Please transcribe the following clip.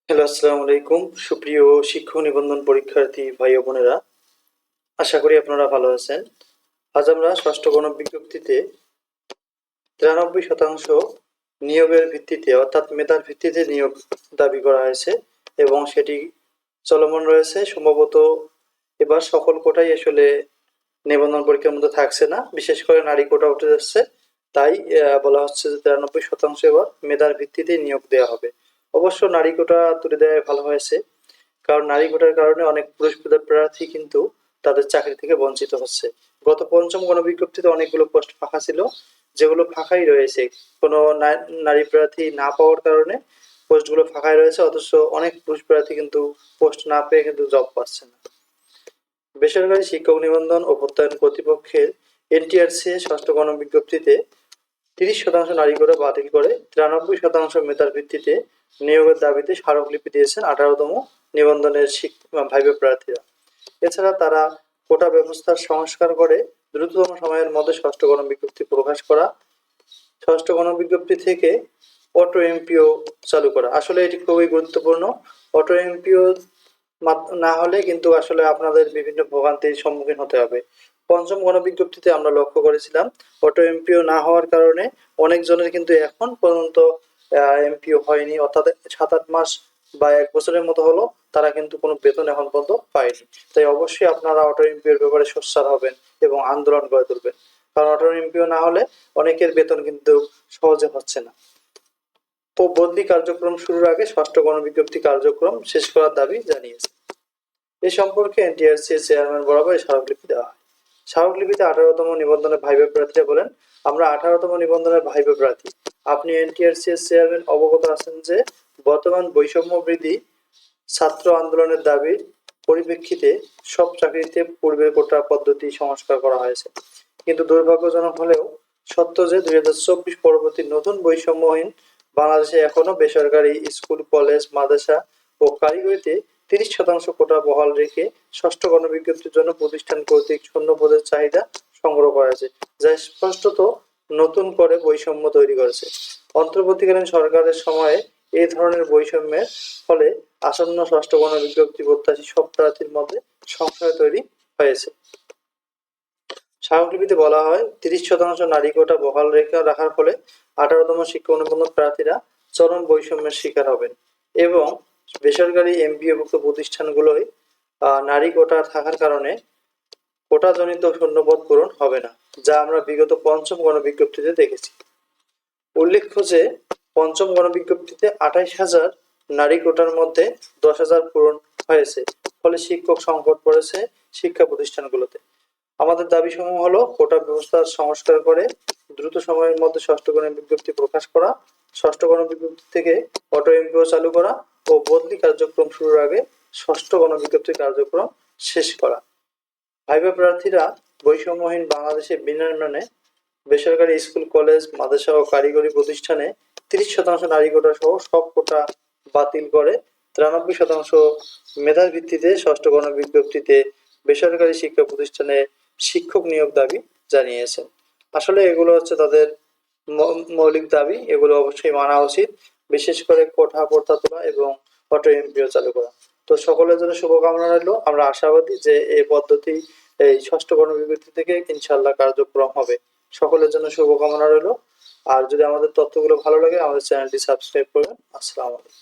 Hello, আসসালামু আলাইকুম। সুপ্রিয় শিক্ষক নিবন্ধন পরীক্ষার্থী ভাই ও বোনেরা, আশা করি আপনারা ভালো আছেন। আজ আমরা ষষ্ঠ গণবিজ্ঞপ্তিতে 93% নিয়োগের ভিত্তিতে অর্থাৎ মেধার ভিত্তিতে নিয়োগ দাবি করা হয়েছে এবং সেটি চলমান রয়েছে। সম্ভবত এবার সকল কোটাই আসলে নিবন্ধন পরীক্ষার মধ্যে থাকছে না, বিশেষ করে নারী কোটা উঠে যাচ্ছে। তাই বলা হচ্ছে যে 93% এবার মেধার ভিত্তিতে নিয়োগ দেওয়া হবে। অবশ্য নারী কোটা তুলে দেওয়াই ভালো হয়েছে, কারণ নারী কোটার কারণে অনেক পুরুষ প্রার্থী কিন্তু তাদের চাকরি থেকে বঞ্চিত হচ্ছে। গত পঞ্চম গণবিজ্ঞপ্তিতে অনেকগুলো পোস্ট ফাঁকা ছিল, যেগুলো ফাঁকাই রয়েছে। কোনো নারী প্রার্থী না পাওয়ার কারণে পোস্টগুলো ফাঁকাই রয়েছে, অথচ অনেক পুরুষ প্রার্থী কিন্তু পোস্ট না পেয়ে কিন্তু জব পাচ্ছে না। বেসরকারি শিক্ষক নিবন্ধন ও প্রত্যয়ন কর্তৃপক্ষের এনটিআরসি ষষ্ঠ গণবিজ্ঞপ্তিতে 30% নারী কোটা বাতিল করে 93% মেধার ভিত্তিতে নিয়োগের দাবিতে স্মারকলিপি দিয়েছেন 18তম নিবন্ধনের ভাইবা প্রার্থীরা। এছাড়া তারা কোটা ব্যবস্থার সংস্কার করে দ্রুততম সময়ের মধ্যে ষষ্ঠ গণবিজ্ঞপ্তি প্রকাশ করা, ষষ্ঠ গণবিজ্ঞপ্তি থেকে অটো এমপিও চালু করা। আসলে এটি খুবই গুরুত্বপূর্ণ। অটো এমপিও না হলে কিন্তু আসলে আপনাদের বিভিন্ন ভোগান্তির সম্মুখীন হতে হবে। পঞ্চম গণবিজ্ঞপ্তিতে আমরা লক্ষ্য করেছিলাম অটো এমপিও না হওয়ার কারণে অনেকজনের কিন্তু এখন পর্যন্ত এমপিও হয়নি, অর্থাৎ 7-8 মাস বা 1 বছরের মতো হলো তারা কিন্তু কোনো বেতন এখন পর্যন্ত পায়নি। তাই অবশ্যই আপনারা অটো এমপিওর ব্যাপারে সোচ্চার হবেন এবং আন্দোলন গড়ে তুলবেন, কারণ অটো এমপিও না হলে অনেকের বেতন কিন্তু সহজে হচ্ছে না। তো বদলি কার্যক্রম শুরুর আগে ষষ্ঠ গণবিজ্ঞপ্তি কার্যক্রম শেষ করার দাবি জানিয়েছে। এ সম্পর্কে এনটিআরসি চেয়ারম্যান বরাবর স্মারকলিপি দেওয়া হয়। স্মারকলিপিতে 18তম নিবন্ধনের ভাইবা প্রার্থীরা বলেন, আমরা 18তম নিবন্ধনের ভাইবা প্রার্থী। আপনি এনটিআরসি চেয়ারম্যান অবগত আছেন যে বর্তমান বৈষম্য বৃদ্ধি ছাত্র আন্দোলনের দাবির পরিপ্রেক্ষিতে সব চাকরিতে পূর্বের কোটা পদ্ধতি সংস্কার করা হয়েছে। কিন্তু দুর্ভাগ্যজনক হলেও সত্য যে 2024 পরবর্তী নতুন বৈষম্যহীন বাংলাদেশে এখনো বেসরকারি স্কুল, কলেজ, মাদ্রাসা ও কারিগরিতে 30% কোটা বহাল রেখে ষষ্ঠ গণবিজ্ঞপ্তির জন্য প্রতিষ্ঠান কর্তৃক শূন্য পদের চাহিদা সংগ্রহ করা হয়েছে, যা স্পষ্টত নতুন করে বৈষম্য তৈরি করেছে। অন্তর্বর্তীকালীন সরকারের সময়ে এই ধরনের বৈষম্যের ফলে আসন্ন ষষ্ঠ গণবিজ্ঞপ্তি প্রত্যাশী সব প্রার্থীর মধ্যে সংশয় তৈরি হয়েছে। স্মারকলিপিতে বলা হয়, 30% নারী কোটা বহাল রাখার ফলে 18তম শিক্ষক নিবন্ধন প্রার্থীরা চরম বৈষম্যের শিকার হবেন এবং বেসরকারি এমপিওভুক্ত প্রতিষ্ঠানগুলোয় নারী কোটা থাকার কারণে কোটাজনিত শূন্যপদ পূরণ হবে না, যা আমরা বিগত পঞ্চম গণবিজ্ঞপ্তিতে দেখেছি। উল্লেখ্য যে পঞ্চম গণবিজ্ঞপ্তিতে 28,000 নারী কোটার মধ্যে 10,000 পূরণ হয়েছে, ফলে শিক্ষক সংকট পড়েছে শিক্ষা প্রতিষ্ঠানগুলোতে। আমাদের দাবিসমূহ হলো কোটা ব্যবস্থার সংস্কার করে দ্রুত সময়ের মধ্যে ষষ্ঠ গণবিজ্ঞপ্তি প্রকাশ করা, ষষ্ঠ গণবিজ্ঞপ্তি থেকে অটো এমপিও চালু করা ও বদলি কার্যক্রম শুরুর আগে ষষ্ঠ গণবিজ্ঞপ্তি কার্যক্রম শেষ করা। ভাইবা প্রার্থীরা বৈষম্যহীন বাংলাদেশে বিনির্মাণে বেসরকারি স্কুল, কলেজ, মাদ্রাসা ও কারিগরি প্রতিষ্ঠানে 30% নারী কোটা সহ সব কোটা বাতিল করে 93% মেধার ভিত্তিতে ষষ্ঠ গণবিজ্ঞপ্তিতে বেসরকারি শিক্ষা প্রতিষ্ঠানে শিক্ষক নিয়োগ দাবি জানিয়েছেন। আসলে এগুলো হচ্ছে তাদের মৌলিক দাবি, এগুলো অবশ্যই মানা উচিত, বিশেষ করে কোঠা প্রথা তোলা এবং অটো এমপিও চালু করা। তো সকলের জন্য শুভকামনা রইল। আমরা আশাবাদী যে এই পদ্ধতি এই ষষ্ঠ গণবিজ্ঞপ্তি থেকে ইনশাল্লাহ কার্যক্রম হবে। সকলের জন্য শুভকামনা রইল। আর যদি আমাদের তথ্যগুলো ভালো লাগে আমাদের চ্যানেলটি সাবস্ক্রাইব করবেন। আসসালামু আলাইকুম।